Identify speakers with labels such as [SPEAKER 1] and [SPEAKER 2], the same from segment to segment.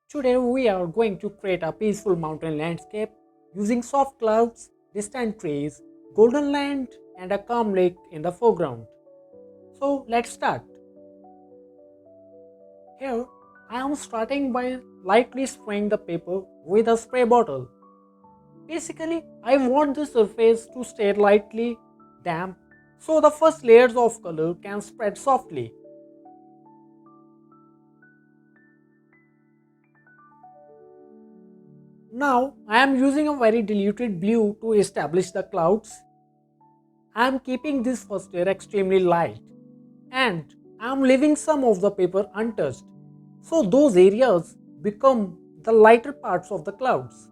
[SPEAKER 1] Today we are going to create a peaceful mountain landscape using soft clouds, distant trees, golden land and a calm lake in the foreground. So let's start. Here I am starting by lightly spraying the paper with a spray bottle. Basically I want the surface to stay lightly damp so the first layers of color can spread softly. Now I am using a very diluted blue to establish the clouds. I am keeping this first layer extremely light and I am leaving some of the paper untouched. So those areas become the lighter parts of the clouds.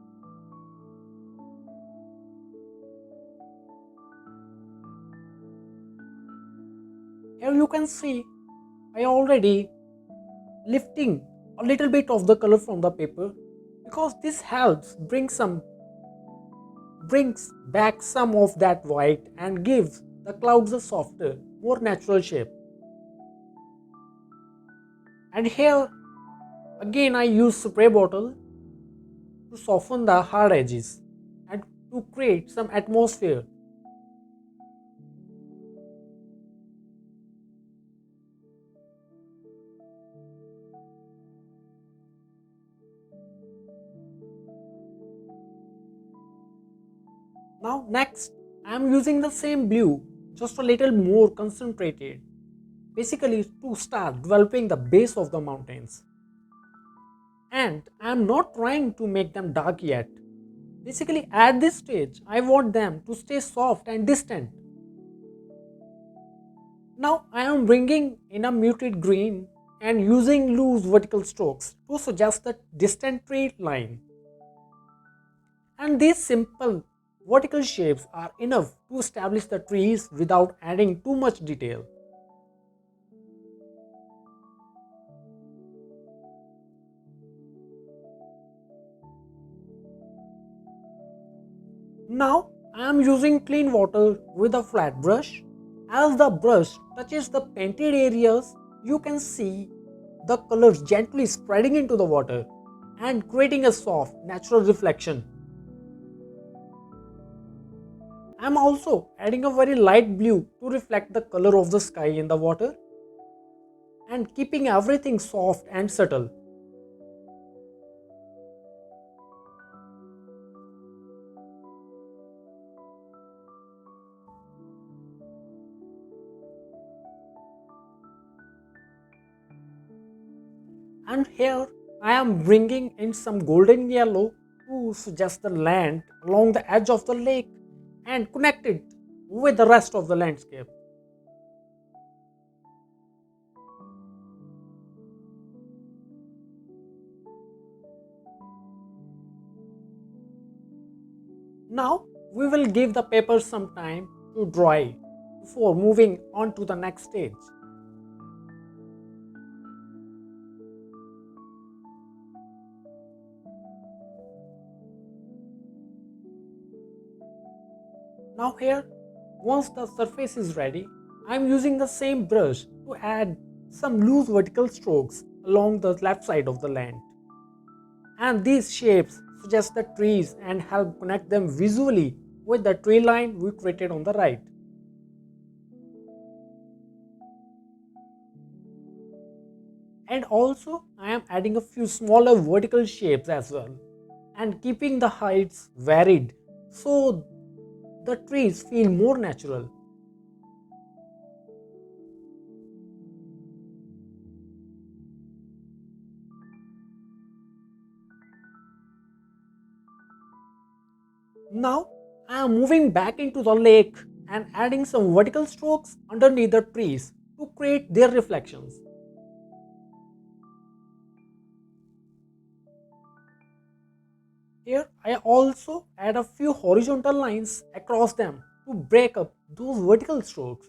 [SPEAKER 1] Here you can see I already lifting a little bit of the color from the paper because this helps brings back some of that white and gives the clouds a softer, more natural shape. And here again I use spray bottle to soften the hard edges and to create some atmosphere. Now next I am using the same blue, just a little more concentrated, basically to start developing the base of the mountains. And I am not trying to make them dark yet. Basically at this stage I want them to stay soft and distant. Now I am bringing in a muted green and using loose vertical strokes to suggest the distant tree line. And these simple vertical shapes are enough to establish the trees without adding too much detail. Now I am using clean water with a flat brush. As the brush touches the painted areas, you can see the colors gently spreading into the water and creating a soft, natural reflection. I am also adding a very light blue to reflect the color of the sky in the water and keeping everything soft and subtle. And here I am bringing in some golden yellow to suggest the land along the edge of the lake and connect it with the rest of the landscape. Now we will give the paper some time to dry before moving on to the next stage. Now here, once the surface is ready, I am using the same brush to add some loose vertical strokes along the left side of the land. And these shapes suggest the trees and help connect them visually with the tree line we created on the right. And also I am adding a few smaller vertical shapes as well and keeping the heights varied so the trees feel more natural. Now I am moving back into the lake and adding some vertical strokes underneath the trees to create their reflections. Here I also add a few horizontal lines across them to break up those vertical strokes.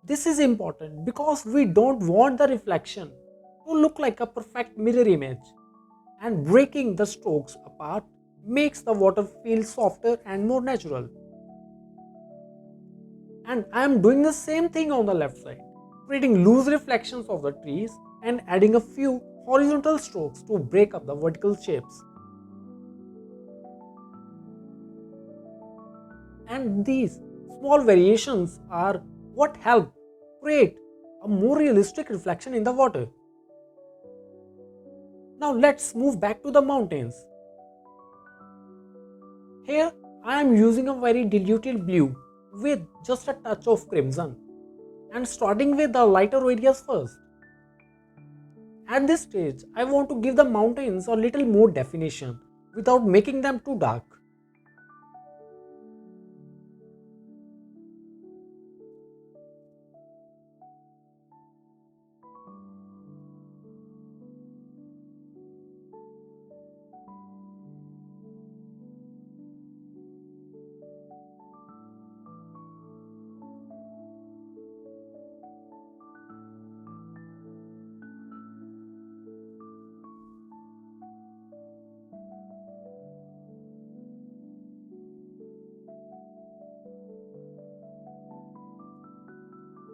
[SPEAKER 1] This is important because we don't want the reflection to look like a perfect mirror image, and breaking the strokes apart makes the water feel softer and more natural. And I am doing the same thing on the left side, creating loose reflections of the trees and adding a few horizontal strokes to break up the vertical shapes. And these small variations are what help create a more realistic reflection in the water. Now let's move back to the mountains. Here I am using a very diluted blue with just a touch of crimson and starting with the lighter areas first. At this stage, I want to give the mountains a little more definition without making them too dark.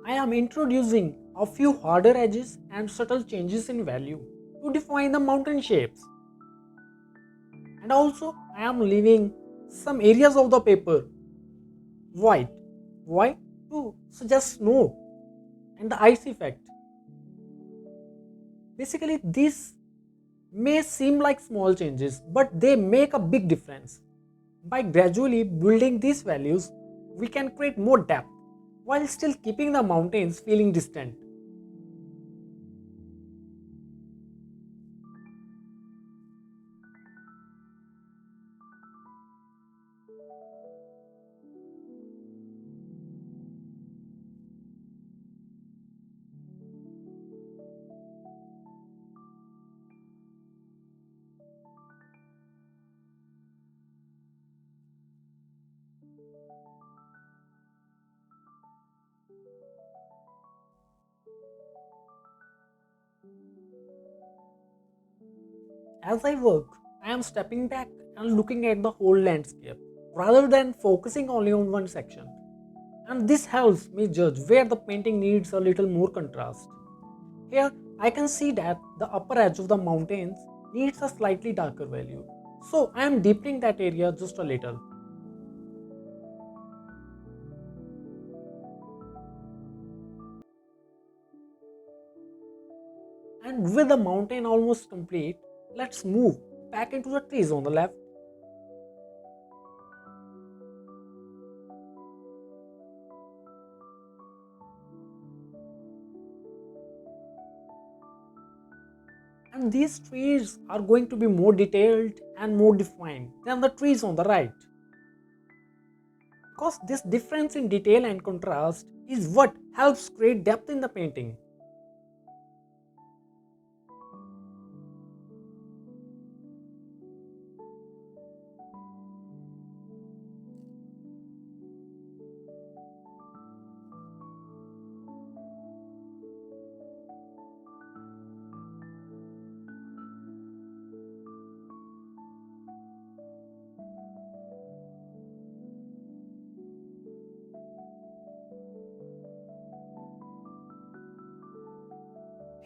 [SPEAKER 1] I am introducing a few harder edges and subtle changes in value to define the mountain shapes. And also, I am leaving some areas of the paper white. Why? To suggest snow and the ice effect. Basically, these may seem like small changes, but they make a big difference. By gradually building these values, we can create more depth while still keeping the mountains feeling distant. As I work, I am stepping back and looking at the whole landscape rather than focusing only on one section. And this helps me judge where the painting needs a little more contrast. Here, I can see that the upper edge of the mountains needs a slightly darker value. So I am deepening that area just a little. And with the mountain almost complete, let's move back into the trees on the left. And these trees are going to be more detailed and more defined than the trees on the right. Because this difference in detail and contrast is what helps create depth in the painting.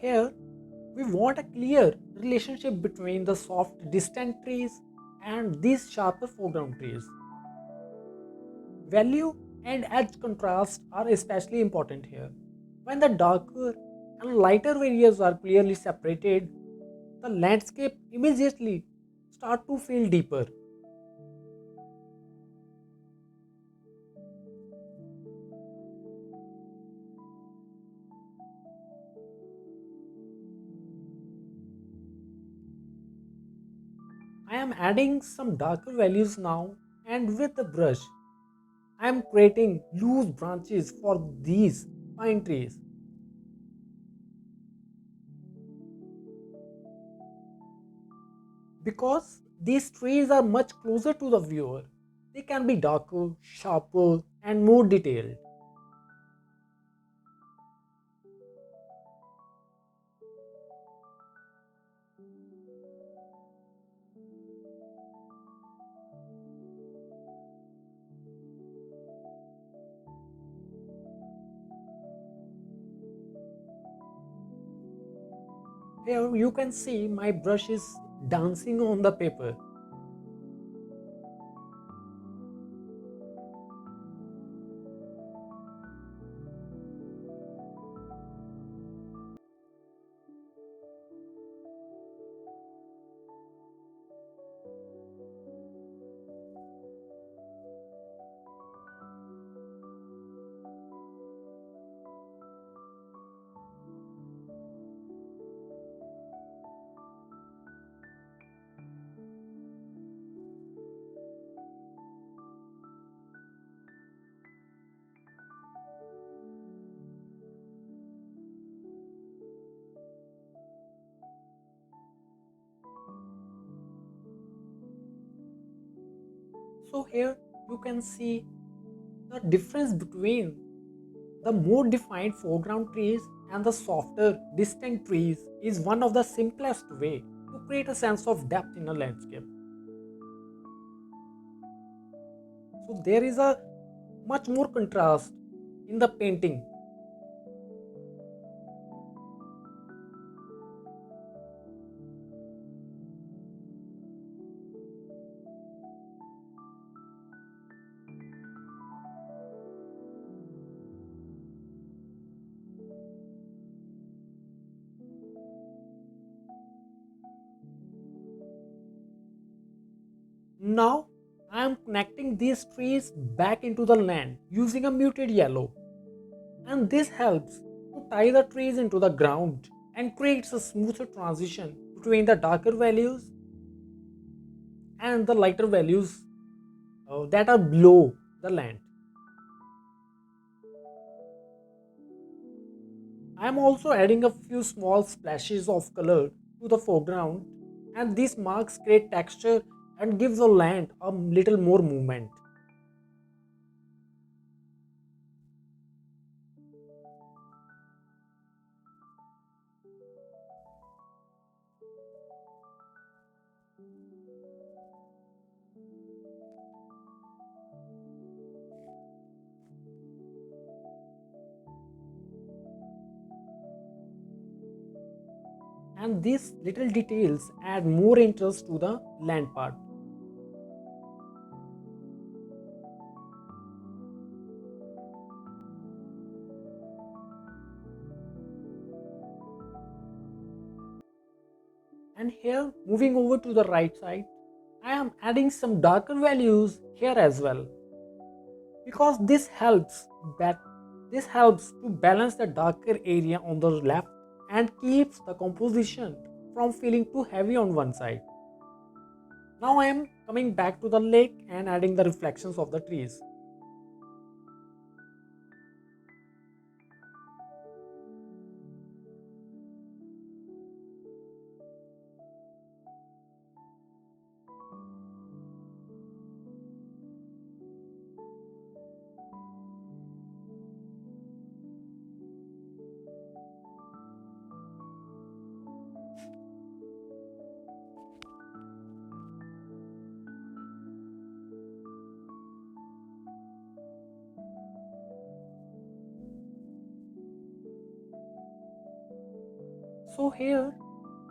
[SPEAKER 1] Here, we want a clear relationship between the soft distant trees and these sharper foreground trees. Value and edge contrast are especially important here. When the darker and lighter areas are clearly separated, the landscape immediately start to feel deeper. I am adding some darker values now, and with the brush I am creating loose branches for these pine trees because these trees are much closer to the viewer. They can be darker, sharper, and more detailed. Here you can see my brush is dancing on the paper. So here you can see the difference between the more defined foreground trees and the softer distant trees is one of the simplest way to create a sense of depth in a landscape. So there is a much more contrast in the painting. Now I am connecting these trees back into the land using a muted yellow, and this helps to tie the trees into the ground and creates a smoother transition between the darker values and the lighter values that are below the land. I am also adding a few small splashes of color to the foreground, and these marks create texture and gives the land a little more movement. And these little details add more interest to the land part. And here, moving over to the right side, I am adding some darker values here as well, because this helps to balance the darker area on the left and keeps the composition from feeling too heavy on one side. Now I am coming back to the lake and adding the reflections of the trees. So here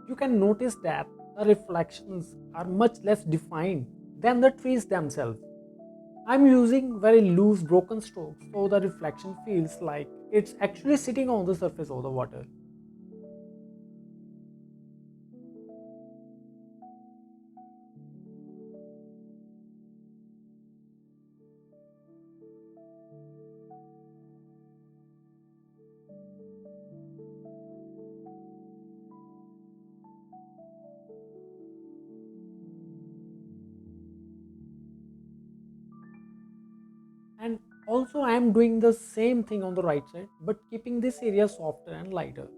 [SPEAKER 1] you can notice that the reflections are much less defined than the trees themselves. I'm using very loose broken strokes so the reflection feels like it's actually sitting on the surface of the water. And also I am doing the same thing on the right side but keeping this area softer and lighter.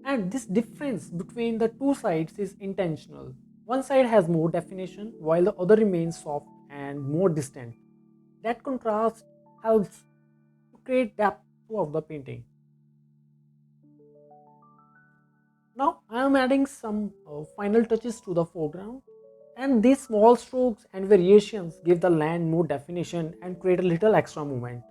[SPEAKER 1] And this difference between the two sides is intentional. One side has more definition while the other remains soft and more distant. That contrast helps to create depth throughout the painting. Now I am adding some final touches to the foreground, and these small strokes and variations give the land more definition and create a little extra movement.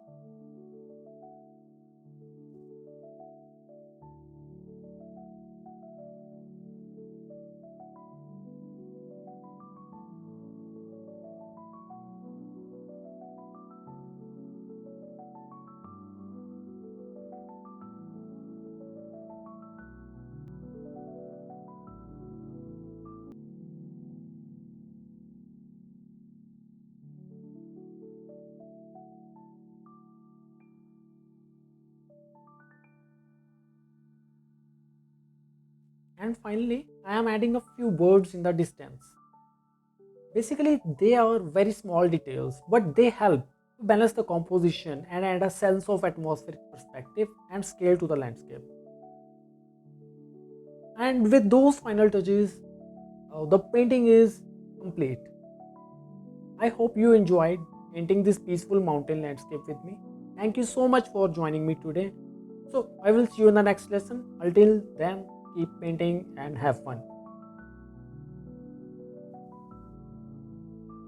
[SPEAKER 1] And finally, I am adding a few birds in the distance. Basically, they are very small details, but they help to balance the composition and add a sense of atmospheric perspective and scale to the landscape. And with those final touches, the painting is complete. I hope you enjoyed painting this peaceful mountain landscape with me. Thank you so much for joining me today. So, I will see you in the next lesson. Until then, keep painting and have fun.